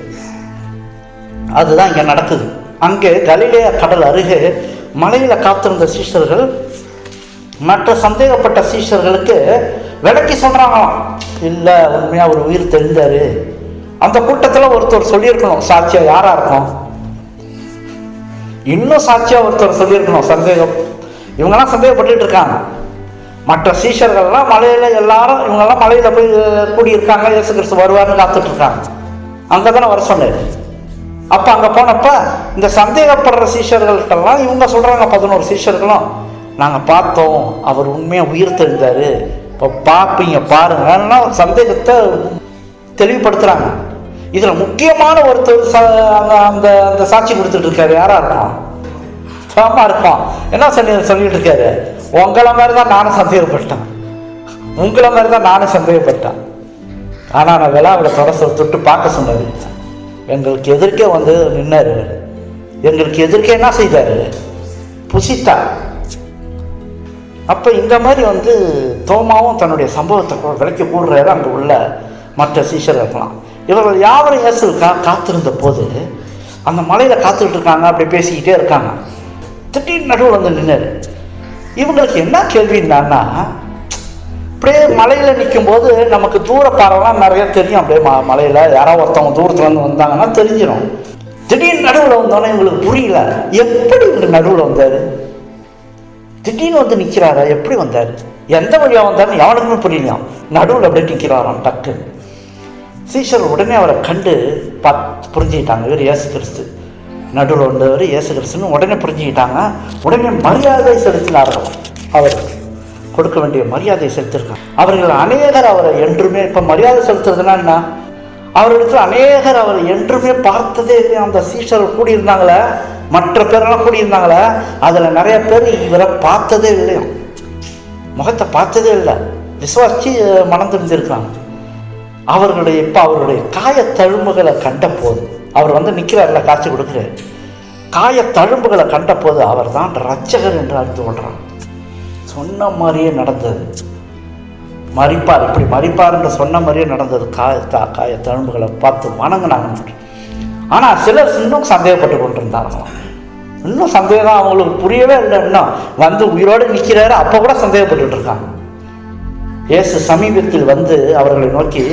அதுதான் இங்கே நடக்குது. அங்கே கலிலேயா கடல் அருகே மலையில் காத்திருந்த சீஷர்கள் மற்ற சந்தேகப்பட்ட சீஷர்களுக்கு விளக்கி சொல்றாங்களாம், இல்லை உண்மையாக ஒரு உயிர் தெரிந்தாரு. அந்த கூட்டத்தில் ஒருத்தர் சொல்லியிருக்கணும், சாட்சியா யாரா இருக்கும்? இன்னும் சாட்சியா ஒருத்தர் சொல்லியிருக்கணும். சந்தேகம், இவங்கெல்லாம் சந்தேகப்பட்டு இருக்காங்க. மற்ற சீஷர்கள்லாம் மலையில எல்லாரும் இவங்கெல்லாம் மலையில போய் கூடியிருக்காங்க, இயேசு கிறிஸ்து வருவார்னு காத்துட்டு இருக்காங்க. அங்கதானே வர சொன்னாரு. அப்ப அங்க போனப்ப இந்த சந்தேகப்படுற சீஷர்கள்ட்டெல்லாம் இவங்க சொல்றாங்க, 11 சீஷர்களும், நாங்க பார்த்தோம், அவர் உண்மையா உயிர் தெரிந்தாரு, இப்போ பார்ப்பீங்க பாருங்க, சந்தேகத்தை தெளிவுபடுத்துறாங்க. இதுல முக்கியமான ஒருத்தர் அந்த அந்த சாட்சி கொடுத்துட்டு இருக்காரு. யாரா இருக்கும்? சாமா இருக்கும். என்ன சொல்லிட்டு இருக்காரு? உங்களை மாதிரி தான் நானும் சந்தேகப்பட்டேன், உங்களை மாதிரி தான் நானும் சந்தேகப்பட்டேன். ஆனா நான் விழாவில் தொட்டு பார்க்க சொன்னது. எங்களுக்கு எதிர்க்கே வந்து நின்னாரு, எங்களுக்கு எதிர்க்கே என்ன செய்தாரு? புசித்தார். அப்ப இந்த மாதிரி வந்து தோமாவும் தன்னுடைய சம்பவத்தை விளக்கி கூடுறாரு அங்க உள்ள மற்ற சீஷர்கள்லாம். இவர்கள் யாவரும் இயேசுவுக்காக காத்திருந்த போது அந்த மலையில காத்துக்கிட்டு இருக்காங்க, அப்படி பேசிக்கிட்டே இருக்காங்க. திடீர்னு நடுவில் வந்து நின்னாரு. இவங்களுக்கு என்ன கேள்வின்னா, அப்படியே மலையில நிற்கும் போது நமக்கு தூர பார்வைலாம் நிறைய தெரியும். அப்படியே மலையில யாராவது ஒருத்தவங்க தூரத்துல இருந்து வந்தாங்கன்னா தெரிஞ்சிடும். திடீர்னு நடுவில் வந்தோன்னே இவங்களுக்கு புரியல, எப்படி இவங்களுக்கு நடுவில் வந்தாரு? திடீர்னு வந்து நிற்கிறாரா? எப்படி வந்தாரு? எந்த வழியா வந்தாருன்னு எவனுக்குமே புரியலையாம். நடுவில் அப்படியே நிற்கிறாராம். டக்கு சீஷர் உடனே அவரை கண்டு புரிஞ்சுக்கிட்டாங்க, இவர் இயேசு கிறிஸ்து, நடுவில் வந்தவர் இயேசு கிறிஸ்துன்னு உடனே புரிஞ்சுக்கிட்டாங்க. உடனே மரியாதை செலுத்தினார்கள். அவர் கொடுக்க வேண்டிய மரியாதை செலுத்திருக்காங்க. அவர்கள் அநேகர் அவரை என்றுமே, இப்ப மரியாதை செலுத்துறதுன்னா என்ன, அவர்களுக்கு அநேகர் அவரை என்றுமே பார்த்ததே இல்லை. அந்த சீஷர்கள் கூடியிருந்தாங்களே, மற்ற பேரெல்லாம் கூடியிருந்தாங்களே, அதுல நிறைய பேர் இவரை பார்த்ததே இல்லையா, முகத்தை பார்த்ததே இல்லை, விசுவாசி மனம் திருந்திருக்காங்க. அவர்களுடைய இப்ப அவருடைய காய தழும்புகளை கண்ட போது, அவர் வந்து நிற்கிறார்ல, காட்சி கொடுக்குறாரு, காய தழும்புகளை கண்ட போது அவர் தான் ரட்சகர் என்று அறிந்து கொள்றான். சொன்ன மாதிரியே நடந்தது. மறிப்பார், இப்படி மறிப்பார் என்று சொன்ன மாதிரியே நடந்தது. காய தழும்புகளை பார்த்து வணங்கினாங்க. ஆனா சிலர் இன்னும் சந்தேகப்பட்டு கொண்டிருந்தாங்களாம். இன்னும் சந்தேகம் அவங்களுக்கு புரியவே இல்லை. இன்னும் வந்து உயிரோடு நிற்கிறாரு, அப்ப கூட சந்தேகப்பட்டு இருக்காங்க. இயேசு சமீபத்தில் வந்து அவர்களை நோக்கி,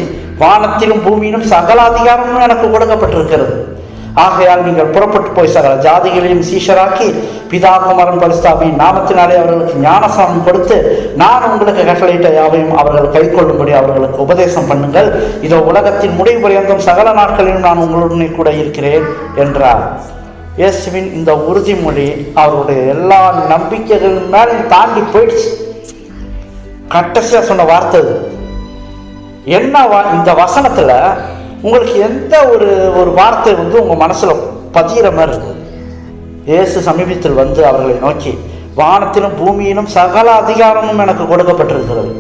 வானத்திலும் பூமியிலும் சகல அதிகாரமும் எனக்கு கொடுக்கப்பட்டிருக்கிறது, ஆகையால் நீங்கள் புறப்பட்டு போய் சகல ஜாதிகளையும் சீஷராக்கி பிதா குமாரன் பரிசுத்தாவியின் நாமத்தினாலே அவர்களுக்கு ஞானஸ்நானம் கொடுத்து நான் உங்களுக்கு கட்டளையிட்ட யாவையும் அவர்கள் கை கொள்ளும்படி அவர்களுக்கு உபதேசம் பண்ணுங்கள். இதோ உலகத்தின் முடிவு பரியந்தம் சகல நாட்களிலும் நான் உங்களுடனே கூட இருக்கிறேன் என்றார். இயேசுவின் இந்த உறுதிமொழி அவருடைய எல்லா நம்பிக்கைகளின் மேலே தாண்டி போயிடுச்சு. கடைசியா சொன்ன வார்த்தை என்ன? இந்த வசனத்துல உங்களுக்கு எந்த ஒரு வார்த்தை வந்து உங்க மனசுல பதிகிற மாதிரி இருக்குது? இயேசு சமீபத்தில் வந்து அவர்களை நோக்கி, வானத்திலும் பூமியிலும் சகல அதிகாரமும் எனக்கு கொடுக்கப்பட்டிருக்கிறது,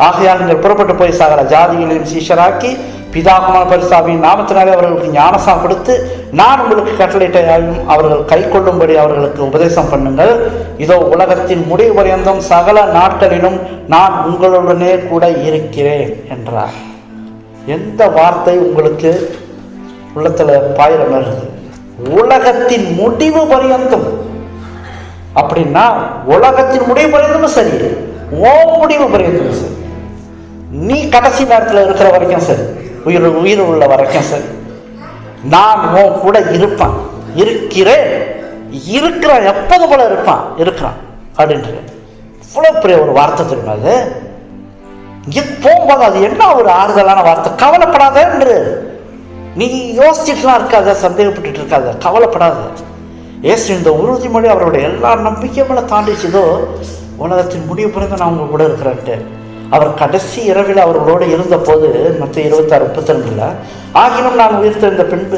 ஆகையால் நீங்கள் புறப்பட்டு போய் சகல ஜாதிகளையும் சீஷராக்கி பிதா குமாரன் பரிசுத்தாவியின் நாமத்தினாலே அவர்களுக்கு ஞானஸ்நானம் கொடுத்து நான் உங்களுக்கு கட்டளையிட்ட யாவையும் அவர்கள் கை கொள்ளும்படி அவர்களுக்கு உபதேசம் பண்ணுங்கள். இதோ உலகத்தின் முடிவு பரியந்தம் சகல நாட்களிலும் நான் உங்களுடனே கூட இருக்கிறேன் என்றார். எந்த வார்த்தை உங்களுக்கு உள்ளத்துல பாயிர மாதிரி இருக்குது? உலகத்தின் முடிவு பரியந்தம். அப்படின்னா உலகத்தின் முடிவு பரியந்தமும் சரி, ஓ முடிவு பரியந்தம் சரி, நீ கடைசி நேரத்தில் இருக்கிற வரைக்கும் சரி, உயிர் உள்ள வரைக்கும் சரி, நான் உன் கூட இருப்பான், இருக்கிறேன், இருக்கிறான், எப்போது போல இருப்பான், இருக்கிறான் அப்படின்ற இவ்வளவு பெரிய ஒரு வார்த்தை தெரியுமா அது? இங்கே போகும்போது அது என்ன ஒரு ஆறுதலான வார்த்தை. கவலைப்படாத என்று நீ யோசிச்சுட்டுலாம் இருக்காத, சந்தேகப்பட்டு இருக்காத, கவலைப்படாத. ஏசு இந்த உறுதிமொழி அவருடைய எல்லா நம்பிக்கை மேலே தாண்டிச்சதோ, உலகத்தின் முடிவு பிறந்த நான் உங்க கூட இருக்கிறேன்ட்டு. அவர் கடைசி இரவில் அவர்களோடு இருந்த போது மற்ற 26:32 ஆகினும் நான் உயிர்த்தெழுந்த பின்பு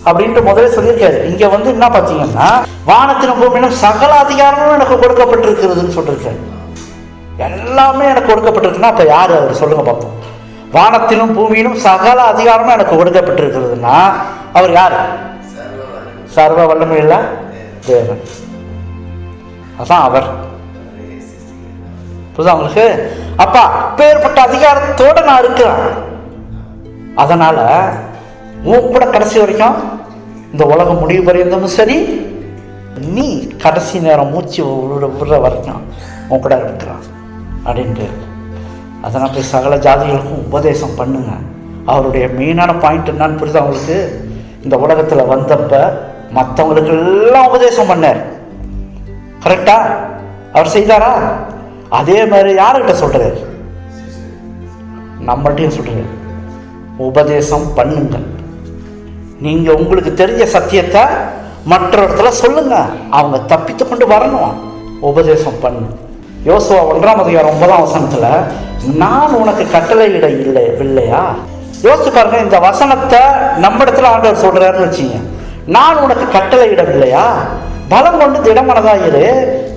அப்படின்ட்டு முதலே சொல்லியிருக்காரு. இங்க என்ன பார்த்தீங்கன்னா, வானத்திலும் பூமியிலும் சகல அதிகாரமும் எனக்கு கொடுக்கப்பட்டிருக்கிறதுன்னு சொல்லியிருக்காரு. எல்லாமே எனக்கு கொடுக்கப்பட்டிருக்குன்னா அப்ப யாரு அவர் சொல்லுங்க பார்ப்போம். வானத்திலும் பூமியிலும் சகல அதிகாரமும் எனக்கு கொடுக்கப்பட்டிருக்கிறதுனா அவர் யாரு? சர்வ வல்லமையுள்ள தேவன். அதான் அவர். புரியுதா உங்களுக்கு? அப்பா அப்பேற்பட்ட அதிகாரத்தோட நான் இருக்கிறேன். அதனால உன் கூட கடைசி வரைக்கும், இந்த உலகம் முடிவு பரியந்தமும் சரி, நீ கடைசி நேரம் மூச்சு விடுற வரைக்கும் உன் கூட இருக்கிறான் அப்படின்ட்டு. அதனால் போய் சகல ஜாதிகளுக்கும் உபதேசம் பண்ணுங்க. அவருடைய மெயினான பாயிண்ட் என்னன்னு புரியுது அவங்களுக்கு? இந்த உலகத்தில் வந்தப்ப மற்றவங்களுக்கு எல்லாம் உபதேசம் பண்ணார். கரெக்டா? அவர் செய்தாரா? அதே மாதிரி யாருக்கிட்ட சொல்றாரு? நம்மள்டையும் சொல்றாரு, உபதேசம் பண்ணுங்க. நீங்க உங்களுக்கு தெரிஞ்ச சத்தியத்தை மற்ற இடத்துல சொல்லுங்க, அவங்க தப்பித்து கொண்டு வரணும். உபதேசம் பண்ணு. யோசுவா 1:9 நான் உனக்கு கட்டளையிட இல்லையா? யோசிச்சு பாருங்க, இந்த வசனத்தை நம்ம இடத்துல ஆண்டவர் சொல்றாருன்னு வச்சுங்க. நான் உனக்கு கட்டளையிடவில்லையா? பலம் கொண்டு திடமனதாயிரு,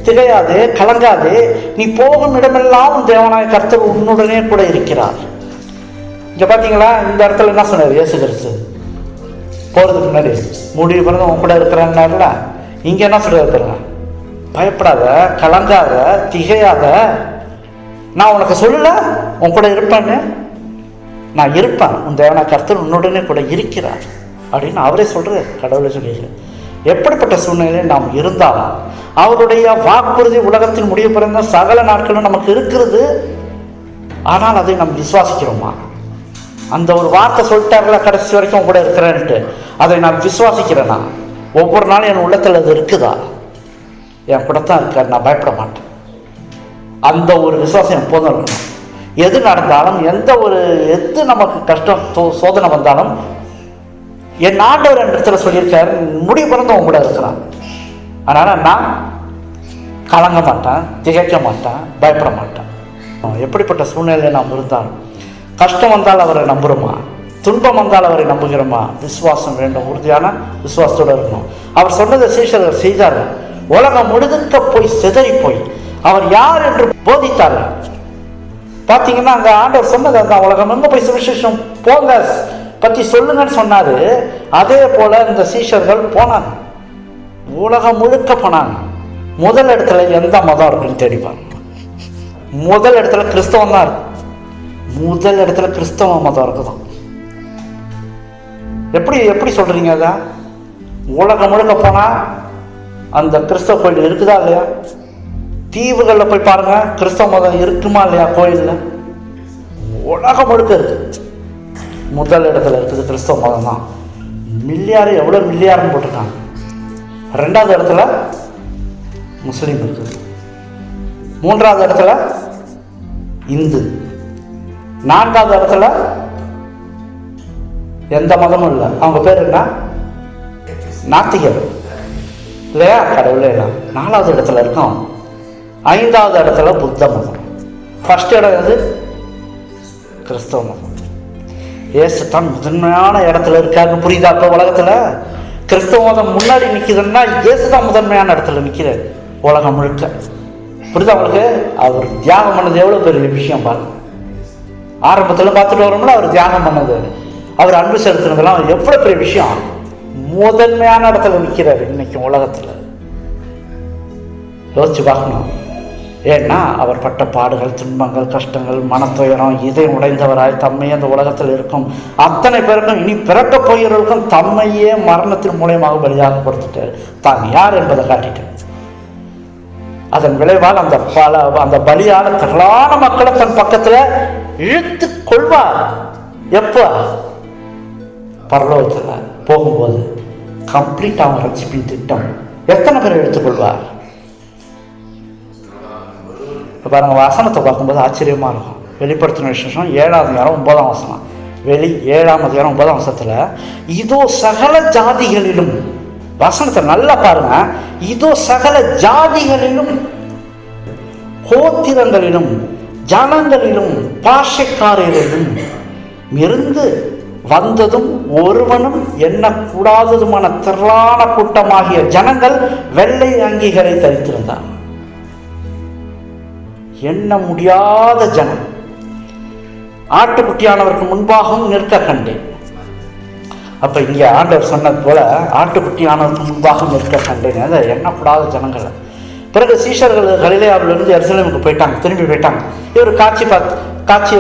திகையாது, கலங்காது, நீ போகும் இடமெல்லாம் தேவனாய கர்த்தர் உன்னுடனே கூட இருக்கிறார். இங்க பாத்தீங்களா, இந்த இடத்துல என்ன சொன்னார் இயேசு கிறிஸ்து? போறதுக்கு முன்னாடி முடிவு பிறந்த உன் கூட இருக்கிறாங்கன்னாருல, இங்க என்ன சொல்றாரு? பயப்படாத, கலங்காத, திகையாத, நான் உனக்கு சொல்லல உன் கூட இருப்பேன்னு. நான் இருப்பேன், உன் தேவனா கர்த்தர் உன்னுடனே கூட இருக்கிறார் அப்படின்னு அவரே சொல்றாரு. கடவுளை சொல்லிடுறாரு. எப்படிப்பட்ட சூழ்நிலையில் நாம் இருந்தாலும் அவருடைய வாக்குறுதி உலகத்தின் முடிவு பிறந்த சகல நாட்களும் நமக்கு இருக்கிறது. ஆனால் அதை நாம் விசுவாசிக்கிறோமா? அந்த ஒரு வார்த்தை சொல்லிட்டார்களா, கடைசி வரைக்கும் கூட இருக்கிறேன்ட்டு, அதை நான் விசுவாசிக்கிறேன்னா? ஒவ்வொரு நாளும் என் உள்ளத்தில் அது இருக்குதா? என் கூட தான் இருக்காரு, நான் பயப்பட மாட்டேன். அந்த ஒரு விசுவாசம் எப்போதும் இருக்கணும். எது நடந்தாலும், எது நமக்கு கஷ்டம் சோதனை வந்தாலும், என் ஆண்டவர் என் இடத்துல சொல்லியிருக்காரு, முடிவு பிறந்து உன் கூட இருக்கிறான். அதனால நான் கலங்க மாட்டேன், திகைக்க மாட்டேன், பயப்பட மாட்டேன். எப்படிப்பட்ட சூழ்நிலையில் நாம் இருந்தாலும், கஷ்டம் வந்தால் அவரை நம்புகிறோமா? துன்பம் வந்தால் அவரை நம்புகிறோமா? விசுவாசம் வேண்டும், உறுதியான விசுவாசத்தோடு இருக்கணும். அவர் சொன்னதை சீஷர்கள் செய்தார். உலகம் முழுதுக்க போய் சிதறி போய் அவர் யார் என்று போதித்தார். பார்த்தீங்கன்னா அங்கே ஆண்டவர் சொன்னது அந்த உலகம் எங்கே போய் சுவிசேஷம் போங்க பற்றி சொல்லுங்கன்னு சொன்னாரு. அதே போல இந்த சீஷர்கள் போனாங்க, உலகம் முழுக்க போனாங்க. முதல் இடத்துல எந்த மதம் இருக்குன்னு தேடிப்பாங்க. முதல் இடத்துல கிறிஸ்தவம் தான் இருக்கு. முதல் இடத்துல கிறிஸ்தவ மதம் இருக்குதான். எப்படி சொல்றீங்க? அதான் உலகம் முழுக்க போனா அந்த கிறிஸ்தவ கோயில் இருக்குதா இல்லையா? தீவுகளில் போய் பாருங்க, கிறிஸ்தவ மதம் இருக்குமா இல்லையா கோயில்ல? உலகம் முழுக்க இருக்கு. முதல் இடத்துல இருக்குது கிறிஸ்தவ மதம் தான். மில்லியாரு, எவ்வளவு மில்லியாருன்னு போட்டிருக்காங்க. 2வது இடத்துல முஸ்லீம் இருக்குது. 3வது இடத்துல இந்து. 4வது இடத்துல எந்த மதமும் இல்லை. அவங்க பேர் என்ன? நாத்திகர் இல்லையா? கடவுளே இல்லை. 4வது இடத்துல இருக்கும். 5வது இடத்துல புத்த மதம். ஃபர்ஸ்ட் இடம் எது? கிறிஸ்தவ மதம். இயேசு தான் முதன்மையான இடத்துல இருக்காரு. புரியுதா? இப்போ உலகத்துல கிறிஸ்தவ மதம் முன்னாடி நிற்குதுன்னா இயேசு தான் முதன்மையான இடத்துல நிற்கிறார் உலகம் முழுக்க. புரியுதா உங்களுக்கு? அவர் தியாகம் பண்ணது எவ்வளவு பெரிய விஷயம் பாருங்க. ஆரம்பத்தில் பார்த்துட்டு வரோம்ல, அவர் தியாகம் பண்ணது, அவர் அன்பு செலுத்தினதெல்லாம் எவ்வளவு பெரிய விஷயம். முதன்மையான இடத்துல நிற்கிறார் இன்னைக்கு உலகத்துல. யோசிச்சு பார்க்கணும். ஏன்னா அவர் பட்ட பாடுகள், துன்பங்கள், கஷ்டங்கள், மனத்துயரம், இதை உடைந்தவராய் தம்மையே அந்த உலகத்தில் இருக்கும் அத்தனை பேருக்கும், இனி பிறக்க போகிறவர்களுக்கும் தம்மையே மரணத்தின் மூலயமாக பலியாக கொடுத்துட்டார். தான் யார் என்பதை காட்டிட்டார். அதன் விளைவால் அந்த பலியான திரளான மக்களை தன் பக்கத்துல இழுத்து கொள்வார். எப்ப? பரலோகத்துல போகும்போது கம்ப்ளீட் அவன் ரட்சிப்பின் திட்டம் எத்தனை பேர் எடுத்துக்கொள்வார்? பாருங்க, வசனத்தை பார்க்கும்போது ஆச்சரியமா இருக்கும். வெளிப்படுத்தின விசேஷம் 7ஆம் அதிகாரம் 9ஆம் வசனம். 7ஆம் அதிகாரம் 9ஆம் வசனத்துல, இதோ சகல ஜாதிகளிலும், வசனத்தை நல்லா பாருங்க, இதோ சகல ஜாதிகளிலும், கோத்திரங்களிலும், ஜனங்களிலும், பாஷைக்காரரிலும் இருந்து வந்ததும் ஒருவனும் எண்ணக்கூடாததுமான திரளான கூட்டமாகிய ஜனங்கள் வெள்ளை அங்கிகளை தரித்திருந்தார். எண்ண முடியாத ஜனம். ஆட்டுக்குட்டியானவருக்கு முன்பாகவும் நிற்க கண்டேன். அப்ப இங்க ஆண்டவர் சொன்னது போல ஆட்டுக்குட்டியானவருக்கு முன்பாகவும் நிற்க கண்டேன். அதை எண்ணப்படாத ஜனங்கள். பிறகு சீஷர்கள் கலிலேயாவிலிருந்து எருசலேமுக்கு போயிட்டாங்க, திரும்பி போயிட்டாங்க. இவர் காட்சி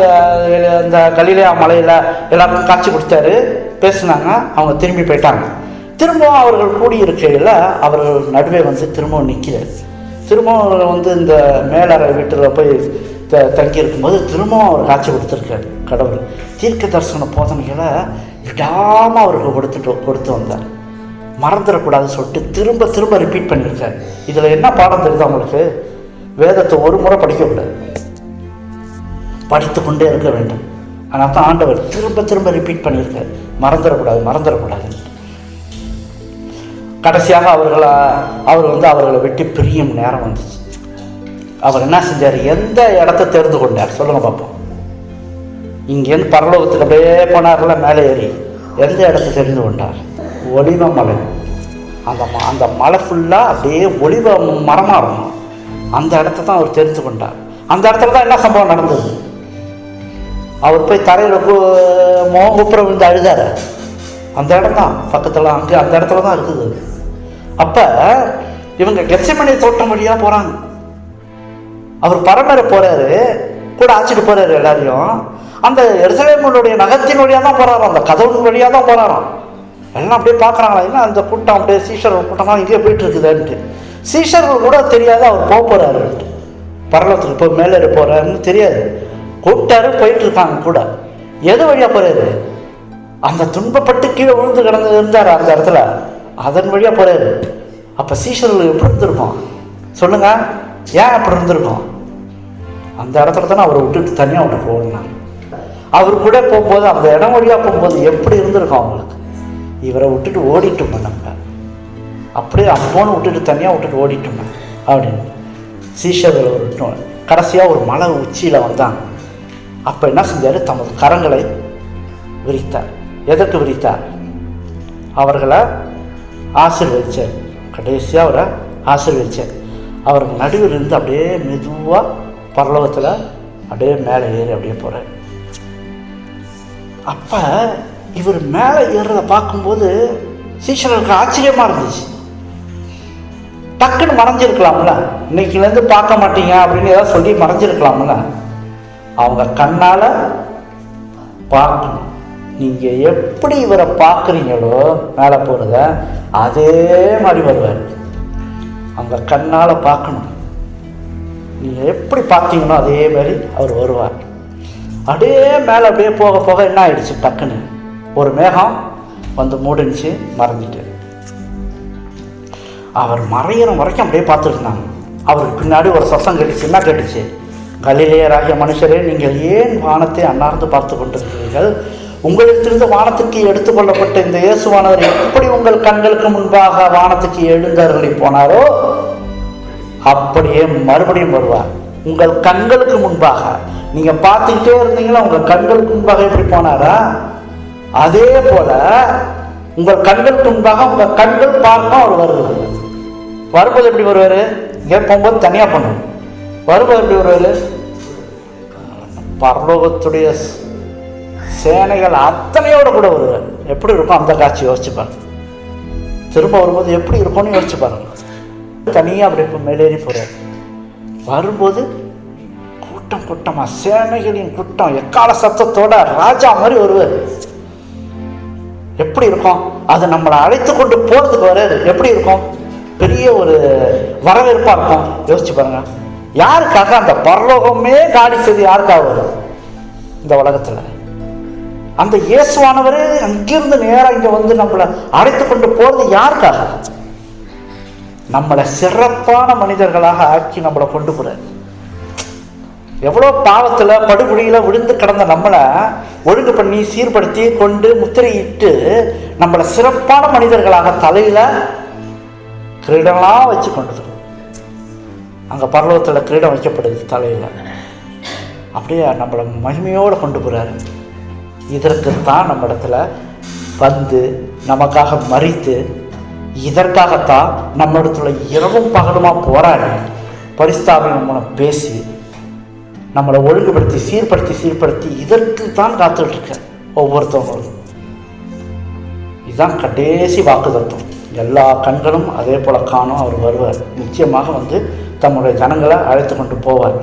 அந்த கலிலேயா மலையில எல்லாருக்கும் காட்சி கொடுத்தாரு, பேசினாங்க, அவங்க திரும்பி போயிட்டாங்க. திரும்பவும் அவர்கள் கூடியிருக்கையில் அவர்கள் நடுவே திரும்பவும் நிற்கிறார். திரும்பவும் இந்த மேலறை வீட்டில் போய் தங்கி இருக்கும்போது திரும்பவும் அவர் காட்சி கொடுத்துருக்காரு. கடவுள் தீர்க்க தரிசன போதனைகளை விடாமல் அவருக்கு கொடுத்து வந்தார். மறந்துடக்கூடாதுன்னு சொல்லிட்டு திரும்ப திரும்ப ரிப்பீட் பண்ணியிருக்காரு. இதில் என்ன பாடம் தெரியுது அவங்களுக்கு? வேதத்தை ஒரு முறை படிக்கக்கூடாது, படித்து கொண்டே இருக்க வேண்டும். ஆனால் தான் ஆண்டவர் திரும்ப திரும்ப ரிப்பீட் பண்ணியிருக்காரு, மறந்துடக்கூடாது. கடைசியாக அவர்களை வெட்டி பிரியும் நேரம் வந்துச்சு. அவர் என்ன செஞ்சார்? எந்த இடத்தை தெரிந்து கொண்டார்? சொல்லுங்க பார்ப்போம். இங்கேருந்து பரலோகத்துக்கு அப்படியே போனார்ல, மேலே ஏறி எந்த இடத்தை தெரிந்து கொண்டார்? ஒலிவ மலை. அந்த மலை ஃபுல்லாக அப்படியே ஒலிவ மரமாக இருக்கும். அந்த இடத்த தான் அவர் தெரிந்து கொண்டார். அந்த இடத்துல தான் என்ன சம்பவம் நடந்தது? அவர் போய் தரையில் முகங்குப்புற விழுந்து அழுதார். அந்த இடம் தான் பக்கத்தில், அங்கே அந்த இடத்துல தான் இருக்குது. அப்போ இவங்க கெத்செமனே தோட்டம் வழியாக போகிறாங்க. அவர் பரமேற போகிறாரு, கூட ஆச்சிட்டு போகிறாரு எல்லாரையும். அந்த எருசலேமுடைய நகரத்தின் வழியாக தான் போகிறாராம், அந்த கதவு வழியாக தான் போகிறாராம். எல்லாம் அப்படியே பார்க்குறாங்களா, என்ன அந்த கூட்டம் அப்படியே சீஷர்கள் கூட்டமாக இங்கேயே போயிட்டு இருக்குதுன்ட்டு. சீஷர்கள் கூட தெரியாது அவர் போகிறாருன்ட்டு. பரலோகத்துக்கு போய் மேலே போகிறாருன்னு தெரியாது. கூப்பிட்டாரு, போயிட்டு இருக்காங்க கூட. எது வழியாக போகிறாரு? அந்த துன்பப்பட்டு கீழே விழுந்து இருந்தார் அந்த இடத்துல, அதன் வழியாக போகிறாரு. அப்போ சீஷர்கள் எப்படி இருந்திருக்கும் சொல்லுங்க? ஏன் அப்படி இருந்திருக்கும்? அந்த இடத்துல தானே அவரை விட்டுட்டு தனியாக விட்டு போகணும். அவர் கூட போகும்போது அந்த இடம் வழியாக போகும்போது எப்படி இருந்திருக்கும் அவங்களுக்கு? இவரை விட்டுட்டு ஓடிட்டோம் நம்ம, அப்படியே அப்போன்னு விட்டுட்டு தனியாக விட்டுட்டு ஓடிட்டோம் அப்படின்னு சீஷர்களை விட்டோம். கடைசியாக ஒரு மலை உச்சியில் வந்தாங்க. அப்போ என்ன செஞ்சார்? தமது கரங்களை விரித்தார். எதற்கு விரித்தார்? அவர்களை ஆசீர்வதிச்சார். கடைசியாக அவரை ஆசீர்வதிச்சார். அவருக்கு நடுவில் இருந்து அப்படியே மெதுவாக பரலோகத்தில் அப்படியே மேலே ஏறி அப்படியே போகிறார். அப்போ இவர் மேலே ஏறுறதை பார்க்கும்போது சீஷர்களுக்கு ஆச்சரியமாக இருந்துச்சு. டக்குன்னு மறைஞ்சிருக்கலாம்ல, இன்னைக்குலேருந்து பார்க்க மாட்டீங்க அப்படின்னு ஏதாவது சொல்லி மறைஞ்சிருக்கலாம்ல. அவங்க கண்ணால் பார்க்கணும். நீங்கள் எப்படி இவரை பார்க்குறீங்களோ மேலே போகிறத, அதே மாதிரி வருவார். அவங்க கண்ணால் பார்க்கணும். நீங்கள் எப்படி பார்த்தீங்களோ அதே மாதிரி அவர் வருவார். அப்படியே மேலே அப்படியே போக போக என்ன ஆயிடுச்சு? டக்குன்னு ஒரு மேகம் மூடிச்சு, மறைஞ்சிட்டு. அவர் மறையிற வரைக்கும் அப்படியே பார்த்துருந்தாங்க. அவருக்கு பின்னாடி ஒரு சத்தம் கேட்டுச்சு. என்ன கேட்டுச்சு? கலிலேயராகிய மனுஷரே, நீங்கள் ஏன் வானத்தை அன்னார்ந்து பார்த்து கொண்டிருக்கிறீர்கள்? உங்களிடத்திலிருந்து வானத்துக்கு எடுத்துக்கொள்ளப்பட்ட இந்த இயேசுவானவர் எப்படி உங்கள் கண்களுக்கு முன்பாக வானத்துக்கு எழுந்தருளி போனாரோ அப்படியே மறுபடியும் வருவார். உங்கள் கண்களுக்கு முன்பாக நீங்க பார்த்துக்கிட்டே இருந்தீங்களா, உங்க கண்களுக்கு முன்பாக எப்படி போனாரா, அதே போல உங்கள் கண்களுக்கு முன்பாக உங்க கண்கள் பார்க்க அவர் வருவார். வரும்போது எப்படி வருவாரு? இங்கே போகும்போது தனியா பண்ணுவோம். வரும்போது எப்படி வருவாரு? பரலோகத்துடைய சேனைகள் அத்தனையோட கூட வருவார். எப்படி இருக்கும் அந்த காட்சி? யோசிச்சு பாருங்க. திரும்ப வரும்போது எப்படி இருக்கும்னு யோசிச்சு பாருங்க. தனியா அப்படி இப்போ மேலேறி போறார். வரும்போது கூட்டம் கூட்டமா, சேனைகளின் கூட்டம், எக்கால சத்தத்தோட ராஜா மாதிரி வருவார். எப்படி இருக்கும்? அது நம்மளை அழைத்து கொண்டு போறதுக்கு வராது. எப்படி இருக்கும்? பெரிய ஒரு வரவேற்பா இருக்கும். யோசிச்சு பாருங்க, யாருக்காக அந்த பரலோகமே காலி செய்து யாருக்காக வரும் இந்த உலகத்துல? அந்த இயேசுவானவரே அங்கிருந்து நேரம் இங்க வந்து நம்மளை அழைத்து கொண்டு போறது யாருக்காக? நம்மளை சிறப்பான மனிதர்களாக ஆக்கி நம்மளை கொண்டு போறாரு. எவ்வளோ பாவத்துல படுகொலியில விழுந்து கிடந்த நம்மளை ஒழுங்கு பண்ணி சீர்படுத்தி கொண்டு முத்திரையிட்டு நம்மளை சிறப்பான மனிதர்களாக தலையில கிரீடம்லாம் வச்சு கொண்டு அங்க பரலோகத்துல கிரீடம் வைக்கப்படுது தலையில. அப்படியே நம்மளை மகிமையோடு கொண்டு போறாரு. இதற்குத்தான் நம்ம இடத்துல வந்து நமக்காக மறித்து, இதற்காகத்தான் நம்ம இடத்துல இரவும் பகலுமா போராடி பரிஸ்தாபின் மூலம் பேசி நம்மளை ஒழுங்குபடுத்தி சீர்படுத்தி இதற்கு தான் காத்துட்டு இருக்க ஒவ்வொருத்தவங்களும். இதுதான் கடைசி வாக்குத்தத்தம். எல்லா கண்களும் அதே போல காணும். அவர் வருவார், நிச்சயமாக வந்து தம்முடைய ஜனங்களை அழைத்து கொண்டு போவார்.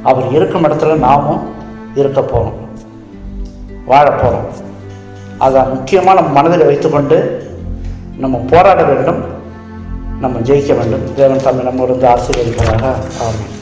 அவர் இருக்கும் இடத்துல நாமும் இருக்க போறோம், வாழ போறோம். அதை முக்கியமாக நம்ம மனதில் வைத்துக்கொண்டு நம்ம போராட வேண்டும், நம்ம ஜெயிக்க வேண்டும். தேவன் தம்மை நம்ம இருந்து ஆசீர்வதிப்பாராக. ஆமென்.